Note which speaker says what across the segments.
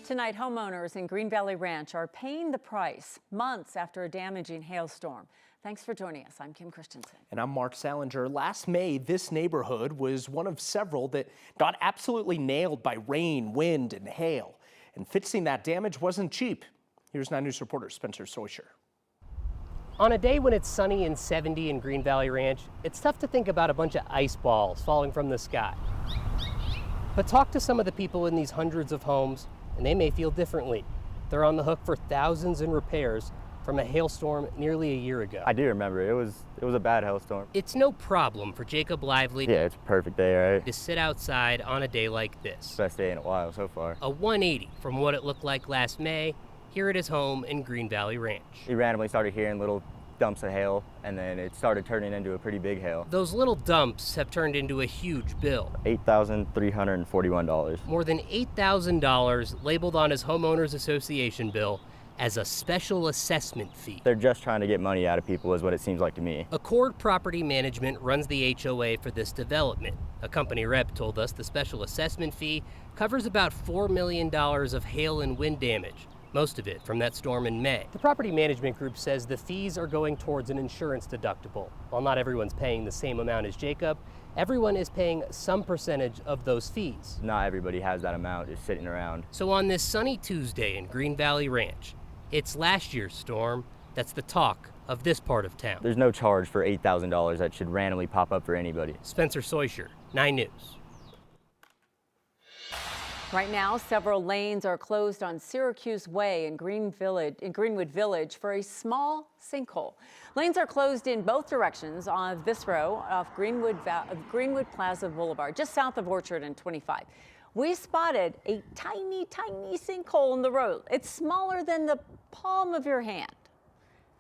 Speaker 1: Tonight, homeowners in Green Valley Ranch are paying the price months after a damaging hailstorm. Thanks for joining us. I'm Kim Christensen.
Speaker 2: And I'm Mark Salinger. Last May, this neighborhood was one of several that got absolutely nailed by rain, wind, and hail. And fixing that damage wasn't cheap. Here's 9 News reporter Spencer Soisher.
Speaker 3: On a day when it's sunny and 70 in Green Valley Ranch, it's tough to think about a bunch of ice balls falling from the sky. But talk to some of the people in these hundreds of homes, and they may feel differently. They're on the hook for thousands in repairs from a hailstorm nearly a year ago.
Speaker 4: I do remember. It was a bad hailstorm.
Speaker 3: It's no problem for Jacob Lively
Speaker 4: it's a perfect day, right?
Speaker 3: to sit outside on a day like this.
Speaker 4: Best day in a while so far.
Speaker 3: A 180 from what it looked like last May here at his home in Green Valley Ranch.
Speaker 4: We randomly started hearing little dumps of hail, and then it started turning into a pretty big hail.
Speaker 3: Those little dumps have turned into a huge bill.
Speaker 4: $8,341.
Speaker 3: More than $8,000 labeled on his homeowners association bill as a special assessment fee.
Speaker 4: They're just trying to get money out of people is what it seems like to me.
Speaker 3: Accord Property Management runs the HOA for this development. A company rep told us the special assessment fee covers about $4 million of hail and wind damage, most of it from that storm in May. The property management group says the fees are going towards an insurance deductible. While not everyone's paying the same amount as Jacob, everyone is paying some percentage of those fees.
Speaker 4: Not everybody has that amount just sitting around.
Speaker 3: So on this sunny Tuesday in Green Valley Ranch, it's last year's storm that's the talk of this part of town.
Speaker 4: There's no charge for $8,000 that should randomly pop up for anybody.
Speaker 3: Spencer Soisher, 9 News.
Speaker 1: Right now, several lanes are closed on Syracuse Way in Greenwood Village for a small sinkhole. Lanes are closed in both directions on this row off Greenwood Plaza Boulevard, just south of Orchard and 25. We spotted a tiny sinkhole in the road. It's smaller than the palm of your hand.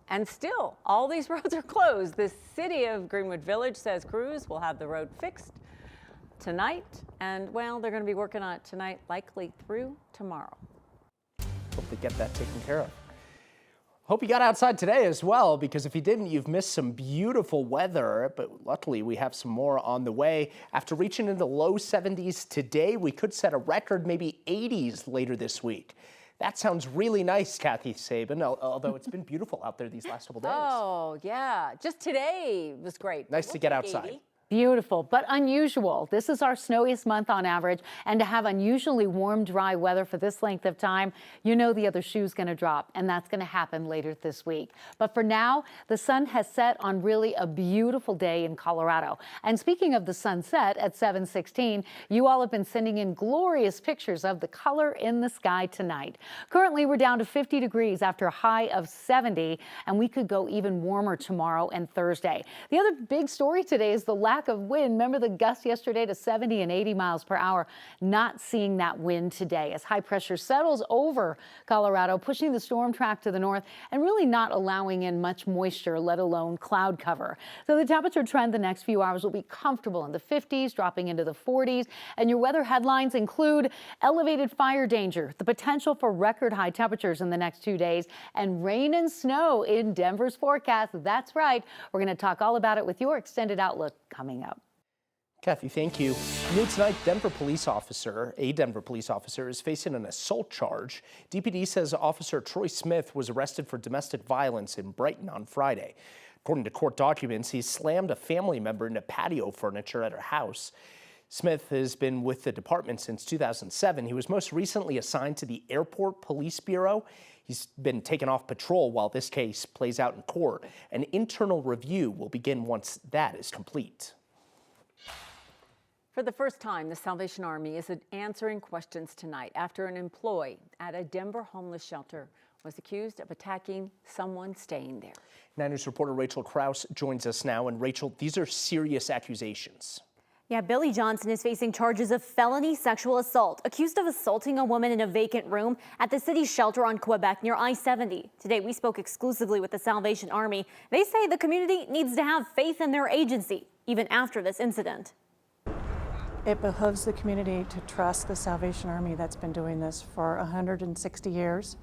Speaker 1: And still, all these roads are closed. The city of Greenwood Village says crews will have the road fixed tonight, and well, they're going to be working on it tonight, likely through tomorrow.
Speaker 2: Hope they get that taken care of. Hope you got outside today as well, because if you didn't, you've missed some beautiful weather, but luckily we have some more on the way. After reaching into the low 70s today, we could set a record, maybe 80s later this week. That sounds really nice, Kathy Sabin, although it's been beautiful out there these last couple days.
Speaker 1: Oh, yeah. Just today was great.
Speaker 2: Nice to get outside.
Speaker 1: 80.
Speaker 5: Beautiful, but unusual. This is our snowiest month on average, and to have unusually warm, dry weather for this length of time, you know the other shoe's going to drop, and that's going to happen later this week. But for now, the sun has set on really a beautiful day in Colorado. And speaking of the sunset at 7:16, you all have been sending in glorious pictures of the color in the sky tonight. Currently, we're down to 50 degrees after a high of 70, and we could go even warmer tomorrow and Thursday. The other big story today is the lack of wind. Remember the gusts yesterday to 70 and 80 miles per hour. Not seeing that wind today as high pressure settles over Colorado, pushing the storm track to the north and really not allowing in much moisture, let alone cloud cover. So the temperature trend the next few hours will be comfortable in the 50s, dropping into the 40s. And your weather headlines include elevated fire danger, the potential for record high temperatures in the next 2 days, and rain and snow in Denver's forecast. That's right. We're going to talk all about it with your extended outlook coming up.
Speaker 2: Kathy, thank you. New tonight, a Denver police officer is facing an assault charge. DPD says Officer Troy Smith was arrested for domestic violence in Brighton on Friday. According to court documents, he slammed a family member into patio furniture at her house. Smith has been with the department since 2007. He was most recently assigned to the Airport Police Bureau. He's been taken off patrol while this case plays out in court. An internal review will begin once that is complete.
Speaker 1: For the first time, the Salvation Army is answering questions tonight after an employee at a Denver homeless shelter was accused of attacking someone staying there.
Speaker 2: 9 News reporter Rachel Krause joins us now. And Rachel, these are serious accusations.
Speaker 6: Yeah, Billy Johnson is facing charges of felony sexual assault, accused of assaulting a woman in a vacant room at the city's shelter on Quebec near I-70. Today, we spoke exclusively with the Salvation Army. They say the community needs to have faith in their agency, even after this incident.
Speaker 7: It behooves the community to trust the Salvation Army that's been doing this for 160 years,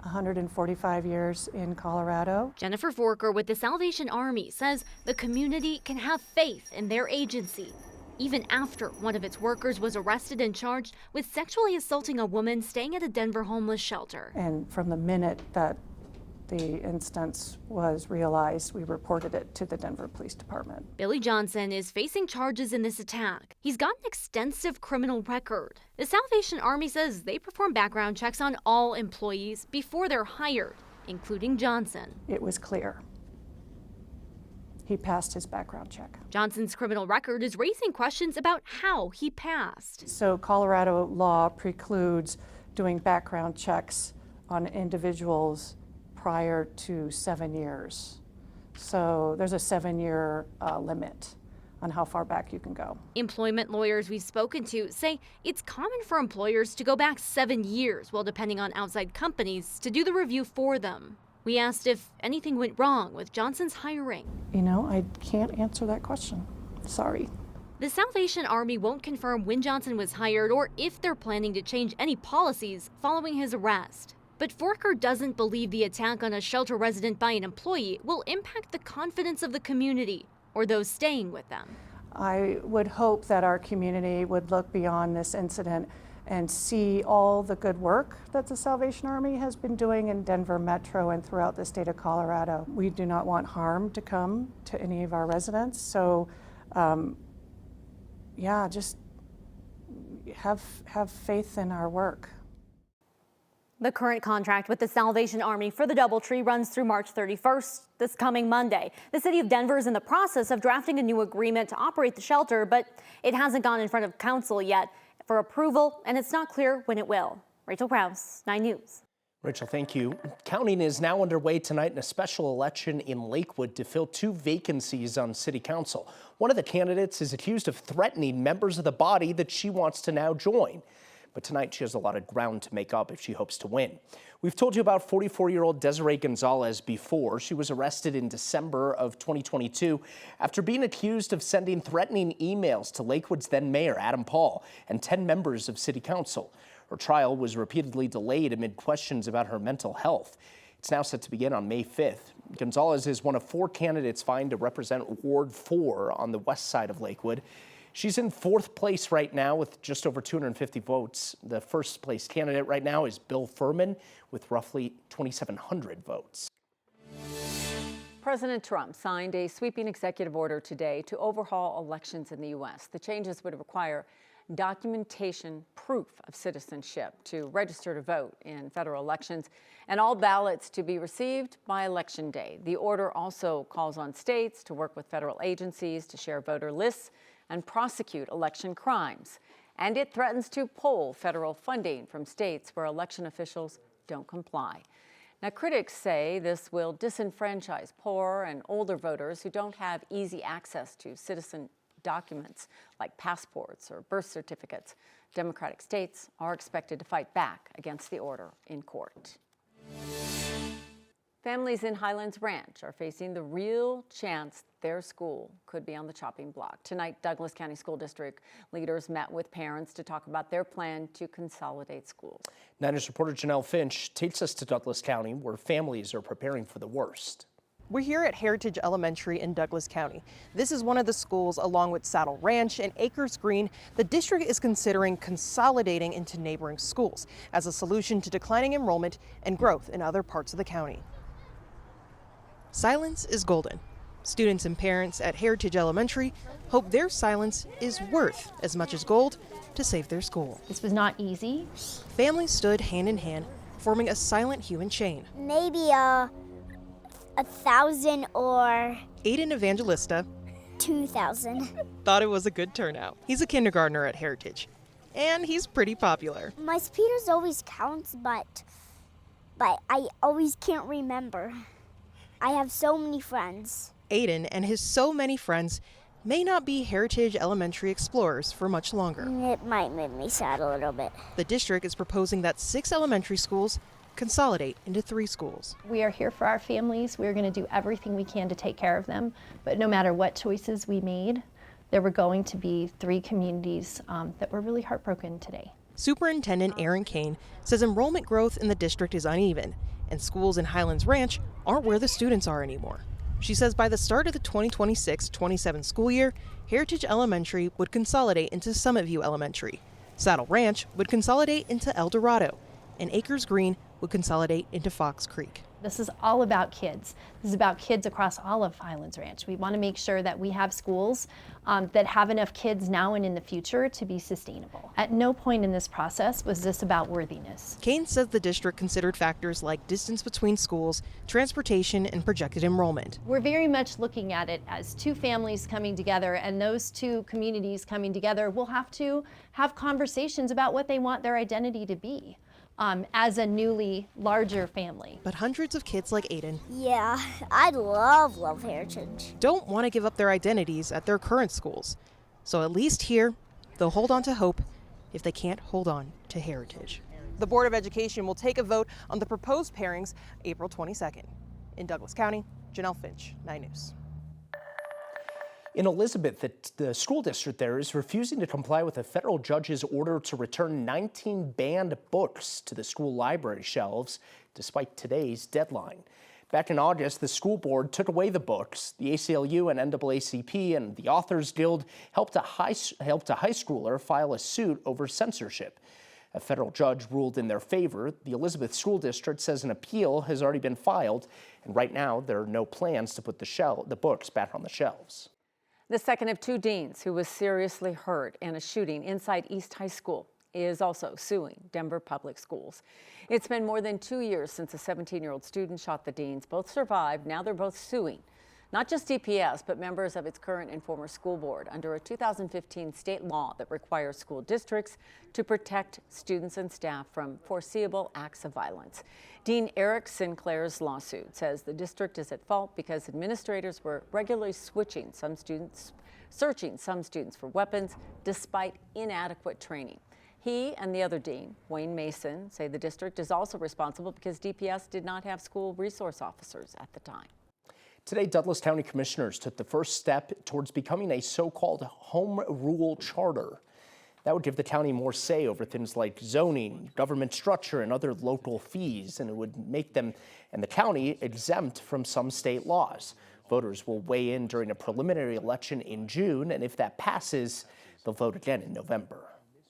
Speaker 7: 145 years in Colorado.
Speaker 6: Jennifer Forker with the Salvation Army says the community can have faith in their agency. even after one of its workers was arrested and charged with sexually assaulting a woman staying at a Denver homeless shelter.
Speaker 7: And from the minute that the instance was realized, we reported it to the Denver Police Department.
Speaker 6: Billy Johnson is facing charges in this attack. He's got an extensive criminal record. The Salvation Army says they perform background checks on all employees before they're hired, including Johnson.
Speaker 7: It was clear. He passed his background check.
Speaker 6: Johnson's criminal record is raising questions about how he passed.
Speaker 7: So Colorado law precludes doing background checks on individuals prior to 7 years. So there's a 7-year limit on how far back you can go.
Speaker 6: Employment lawyers we've spoken to say it's common for employers to go back 7 years while depending on outside companies to do the review for them. We asked if anything went wrong with Johnson's hiring.
Speaker 7: You know, I can't answer that question. Sorry.
Speaker 6: The Salvation Army won't confirm when Johnson was hired or if they're planning to change any policies following his arrest. But Forker doesn't believe the attack on a shelter resident by an employee will impact the confidence of the community or those staying with them.
Speaker 7: I would hope that our community would look beyond this incident and see all the good work that the Salvation Army has been doing in Denver Metro and throughout the state of Colorado. We do not want harm to come to any of our residents. So, yeah, just have faith in our work.
Speaker 6: The current contract with the Salvation Army for the DoubleTree runs through March 31st, this coming Monday. The city of Denver is in the process of drafting a new agreement to operate the shelter, but it hasn't gone in front of council yet for approval, and it's not clear when it will. Rachel Krause, 9 News.
Speaker 2: Rachel, thank you. Counting is now underway tonight in a special election in Lakewood to fill 2 vacancies on city council. One of the candidates is accused of threatening members of the body that she wants to now join. But tonight she has a lot of ground to make up if she hopes to win. We've told you about 44-year-old Desiree Gonzalez before. She was arrested in December of 2022 after being accused of sending threatening emails to Lakewood's then mayor, Adam Paul, and 10 members of city council. Her trial was repeatedly delayed amid questions about her mental health. It's now set to begin on May 5th. Gonzalez is one of 4 candidates vying to represent Ward 4 on the west side of Lakewood. She's in 4th place right now with just over 250 votes. The first place candidate right now is Bill Furman with roughly 2,700 votes.
Speaker 1: President Trump signed a sweeping executive order today to overhaul elections in the U.S. The changes would require documentation proof of citizenship to register to vote in federal elections and all ballots to be received by Election Day. The order also calls on states to work with federal agencies to share voter lists and prosecute election crimes. And it threatens to pull federal funding from states where election officials don't comply. Now, critics say this will disenfranchise poorer and older voters who don't have easy access to citizen documents like passports or birth certificates. Democratic states are expected to fight back against the order in court. Families in Highlands Ranch are facing the real chance their school could be on the chopping block. Tonight, Douglas County School District leaders met with parents to talk about their plan to consolidate schools. 9 News reporter Janelle Finch takes us to Douglas County, where families are preparing for the worst.
Speaker 8: We're here at Heritage Elementary in Douglas County. This is one of the schools, along with Saddle Ranch and Acres Green, the district is considering consolidating into neighboring schools as a solution to declining enrollment and growth in other parts of the county. Silence is golden. Students and parents at Heritage Elementary hope their silence is worth as much as gold to save their school.
Speaker 9: This was not easy.
Speaker 8: Families stood hand in hand, forming a silent human chain.
Speaker 10: Maybe 1,000 or
Speaker 8: Aiden Evangelista
Speaker 10: 2,000.
Speaker 8: thought it was a good turnout. He's a kindergartner at Heritage, and he's pretty popular.
Speaker 10: My speeders always counts, but I always can't remember. I have so many friends.
Speaker 8: Aiden and his so many friends may not be Heritage Elementary explorers for much longer.
Speaker 10: It might make me sad a little bit.
Speaker 8: The district is proposing that 6 elementary schools consolidate into 3 schools.
Speaker 9: We are here for our families. We're going to do everything we can to take care of them. But no matter what choices we made, there were going to be 3 communities that were really heartbroken today.
Speaker 8: Superintendent Aaron Kane says enrollment growth in the district is uneven, and schools in Highlands Ranch aren't where the students are anymore. She says by the start of the 2026-27 school year, Heritage Elementary would consolidate into Summit View Elementary. Saddle Ranch would consolidate into El Dorado, and Acres Green would consolidate into Fox Creek.
Speaker 9: This is all about kids. This is about kids across all of Highlands Ranch. We want to make sure that we have schools that have enough kids now and in the future to be sustainable. At no point in this process was this about worthiness.
Speaker 8: Kane says the district considered factors like distance between schools, transportation, and projected enrollment.
Speaker 9: We're very much looking at it as two families coming together, and those two communities coming together will have to have conversations about what they want their identity to be. As a newly larger family.
Speaker 8: But hundreds of kids like Aiden,
Speaker 10: Yeah, I love Heritage.
Speaker 8: don't want to give up their identities at their current schools. So at least here, they'll hold on to hope if they can't hold on to heritage. The Board of Education will take a vote on the proposed pairings April 22nd. In Douglas County, Janelle Finch, 9 News.
Speaker 2: In Elizabeth, the school district there is refusing to comply with a federal judge's order to return 19 banned books to the school library shelves, despite today's deadline. Back in August, the school board took away the books. The ACLU and NAACP and the Authors Guild helped a high schooler file a suit over censorship. A federal judge ruled in their favor. The Elizabeth School District says an appeal has already been filed, and right now there are no plans to put the books back on the shelves.
Speaker 1: The second of two deans who was seriously hurt in a shooting inside East High School is also suing Denver Public Schools. It's been more than 2 years since a 17-year-old student shot the deans. Both survived. Now they're both suing not just DPS, but members of its current and former school board under a 2015 state law that requires school districts to protect students and staff from foreseeable acts of violence. Dean Eric Sinclair's lawsuit says the district is at fault because administrators were regularly searching some students for weapons despite inadequate training. He and the other dean, Wayne Mason, say the district is also responsible because DPS did not have school resource officers at the time.
Speaker 2: Today, Douglas County Commissioners took the first step towards becoming a so-called home rule charter. That would give the county more say over things like zoning, government structure, and other local fees, and it would make them and the county exempt from some state laws. Voters will weigh in during a preliminary election in June, and if that passes, they'll vote again in November.